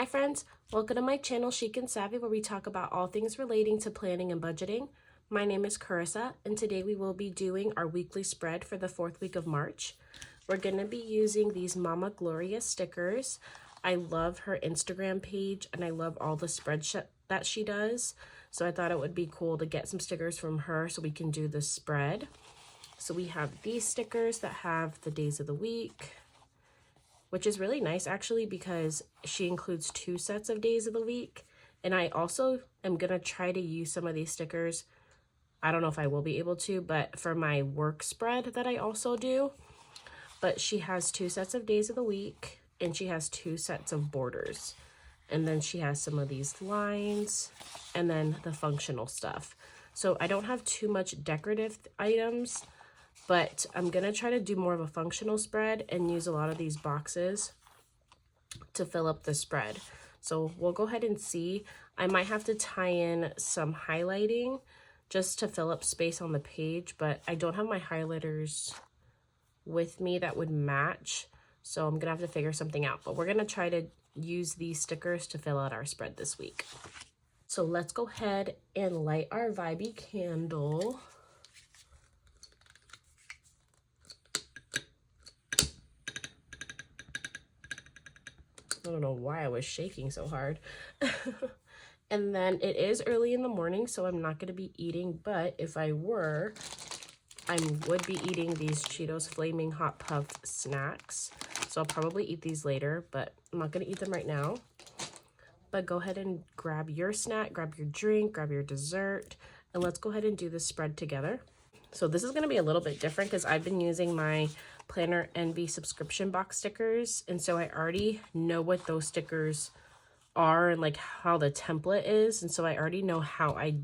Hi friends, welcome to my channel Chic and Savvy, where we talk about all things relating to planning and budgeting. My name is Carissa, and today we will be doing our weekly spread for the 4th week of March. We're going to be using these Mama Gloria stickers. I love her Instagram page and I love all the spreads that she does. So I thought it would be cool to get some stickers from her so we can do the spread. So we have these stickers that have the days of the week, which is really nice actually because she includes 2 sets of days of the week. And I also am going to try to use some of these stickers. I don't know if I will be able to, but for my work spread that I also do. But she has 2 sets of days of the week and she has 2 sets of borders. And then she has some of these lines and then the functional stuff. So I don't have too much decorative items, but I'm going to try to do more of a functional spread and use a lot of these boxes to fill up the spread. So we'll go ahead and see. I might have to tie in some highlighting just to fill up space on the page, but I don't have my highlighters with me that would match. So I'm going to have to figure something out, but we're going to try to use these stickers to fill out our spread this week. So let's go ahead and light our Vibey candle. I don't know why I was shaking so hard. And then it is early in the morning, so I'm not going to be eating, but if I were, I would be eating these Cheetos Flaming Hot Puff snacks. So I'll probably eat these later, but I'm not going to eat them right now. But go ahead and grab your snack, grab your drink, grab your dessert, and let's go ahead and do the spread together. So this is going to be a little bit different because I've been using my Planner Envy subscription box stickers, and so I already know what those stickers are and like how the template is, and so I already know how I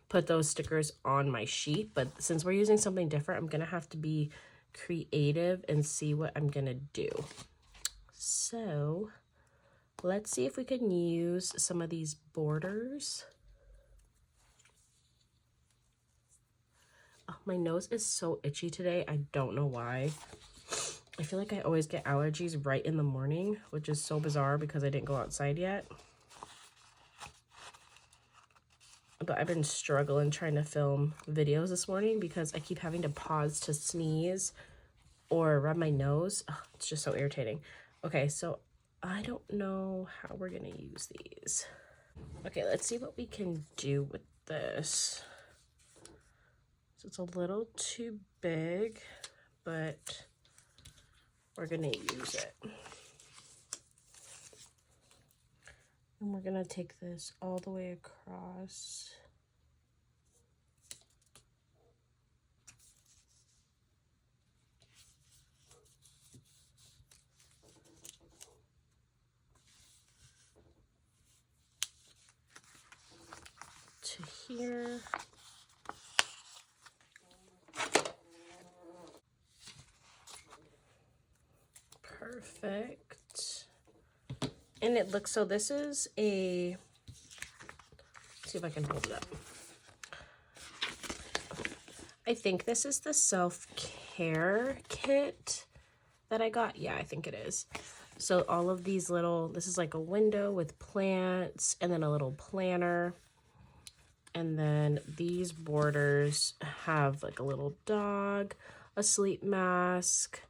put those stickers on my sheet. But since we're using something different, I'm gonna have to be creative and see what I'm gonna do. So let's see if we can use some of these borders. Oh, my nose is so itchy today. I don't know why. I feel like I always get allergies right in the morning, which is so bizarre because I didn't go outside yet. But I've been struggling trying to film videos this morning because I keep having to pause to sneeze or rub my nose. Oh, it's just so irritating. Okay, so I don't know how we're gonna use these. Okay, let's see what we can do with this. So it's a little too big, but we're gonna use it. And we're gonna take this all the way across. To here. Perfect. And it looks, so this is a, let's see if I can hold it up. I think this is the self-care kit that I got. Yeah, I think it is. So all of these little, this is like a window with plants and then a little planner. And then these borders have like a little dog, a sleep mask,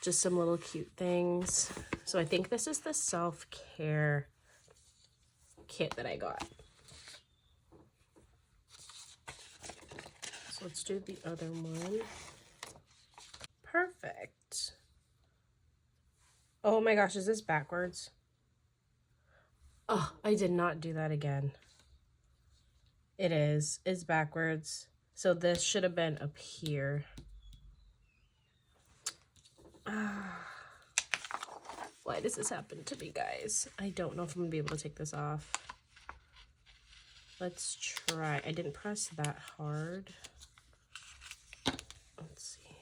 just some little cute things. So I think this is the self-care kit that I got. So let's do the other one. Perfect. Oh my gosh, is this backwards? Oh, I did not do that again. It is. It's backwards. So this should have been up here. Why does this happen to me, guys? I don't know if I'm gonna be able to take this off. Let's try. I didn't press that hard. Let's see.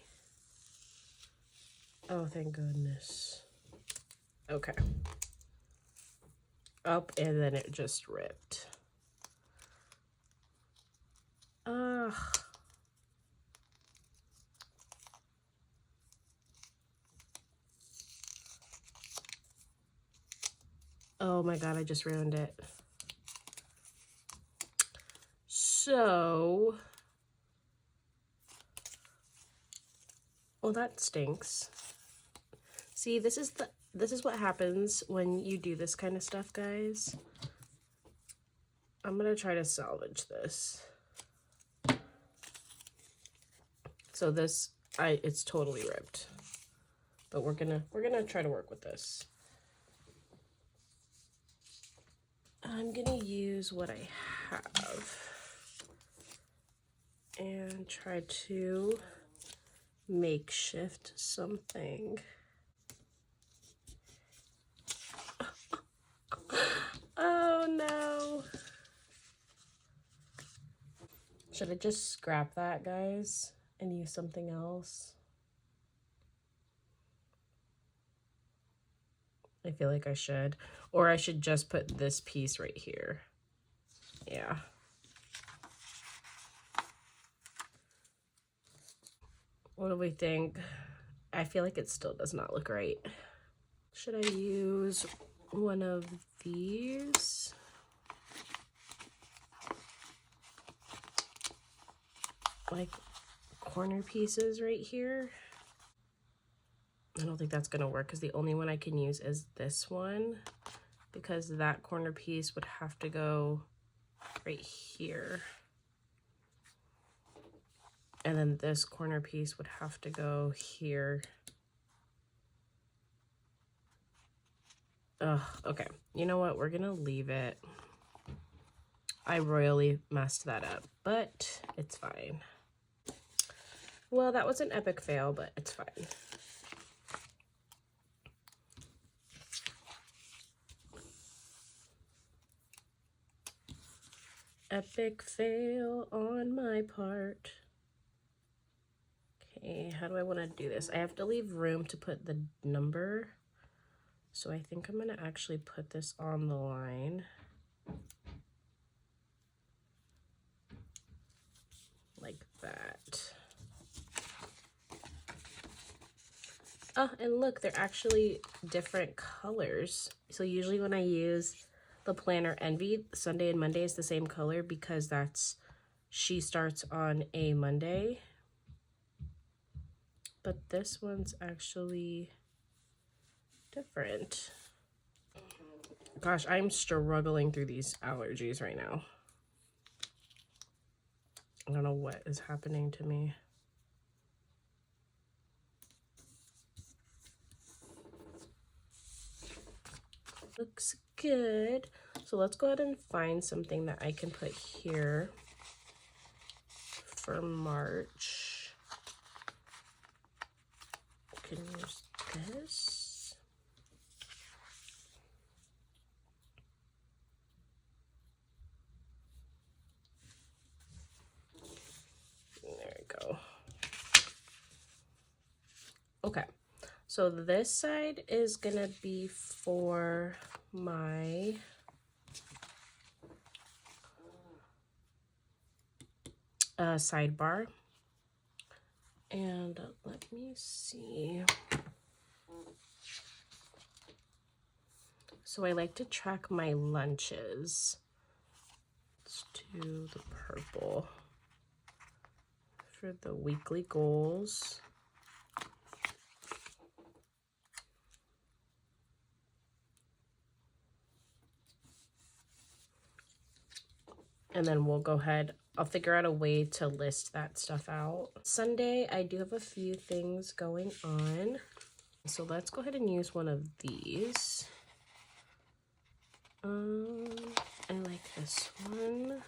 Oh, thank goodness. Okay. Up, and then it just ripped. Ugh. Oh my god, I just ruined it. So, well, that stinks. See, this is what happens when you do this kind of stuff, guys. I'm gonna try to salvage this. So this, it's totally ripped, but we're gonna try to work with this. I'm gonna use what I have and try to makeshift something. Oh no. Should I just scrap that, guys, and use something else? I feel like I should. Or I should just put this piece right here. Yeah. What do we think? I feel like it still does not look right. Should I use one of these? Like corner pieces right here? I don't think that's gonna work because the only one I can use is this one, because that corner piece would have to go right here. And then this corner piece would have to go here. Ugh, okay. You know what? We're gonna leave it. I royally messed that up, but it's fine. Well, that was an epic fail, but it's fine. Epic fail on my part. Okay, how do I want to do this? I have to leave room to put the number. So I think I'm going to actually put this on the line. Like that. Oh, and look, they're actually different colors. So usually when I use the planner Envy, Sunday and Monday is the same color because she starts on a Monday. But this one's actually different. Gosh, I'm struggling through these allergies right now. I don't know what is happening to me. Looks good. So let's go ahead and find something that I can put here for March. I can use this. There we go. Okay, so this side is gonna be for my sidebar. And let me see. So I like to track my lunches. Let's do the purple for the weekly goals. And then we'll go ahead, I'll figure out a way to list that stuff out. Sunday, I do have a few things going on. So let's go ahead and use one of these. I like this one.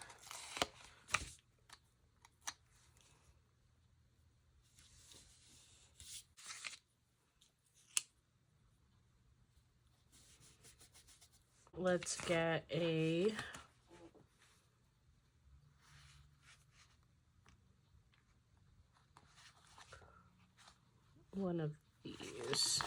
Let's get one of these.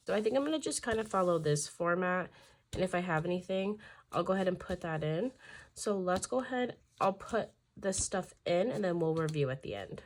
So I think I'm going to just kind of follow this format, and if I have anything, I'll go ahead and put that in. So let's go ahead, I'll put this stuff in and then we'll review at the end.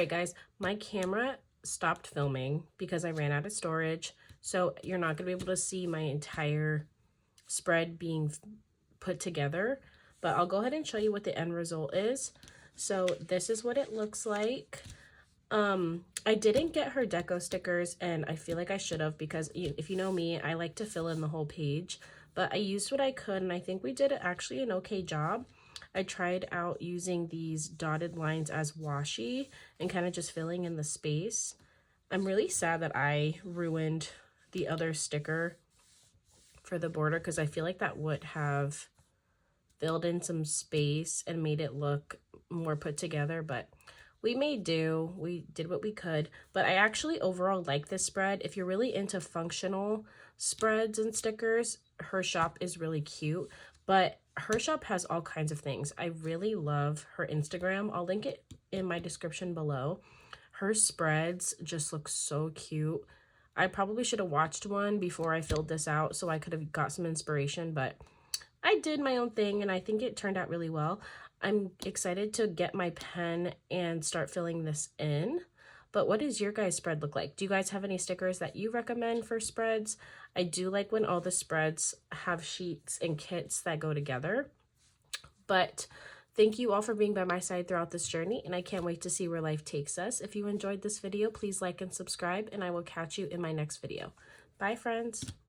Guys, my camera stopped filming because I ran out of storage, so you're not going to be able to see my entire spread being put together, but I'll go ahead and show you what the end result is. So this is what it looks like. I didn't get her deco stickers, and I feel like I should have, because if you know me, I like to fill in the whole page, but I used what I could, and I think we did actually an okay job. I tried out using these dotted lines as washi and kind of just filling in the space. I'm really sad that I ruined the other sticker for the border, because I feel like that would have filled in some space and made it look more put together, but we made do. We did what we could, but I actually overall like this spread. If you're really into functional spreads and stickers, her shop is really cute, but her shop has all kinds of things. I really love her Instagram. I'll link it in my description below. Her spreads just look so cute. I probably should have watched one before I filled this out so I could have got some inspiration, but I did my own thing and I think it turned out really well. I'm excited to get my pen and start filling this in. But what does your guys' spread look like? Do you guys have any stickers that you recommend for spreads? I do like when all the spreads have sheets and kits that go together. But thank you all for being by my side throughout this journey, and I can't wait to see where life takes us. If you enjoyed this video, please like and subscribe, and I will catch you in my next video. Bye, friends.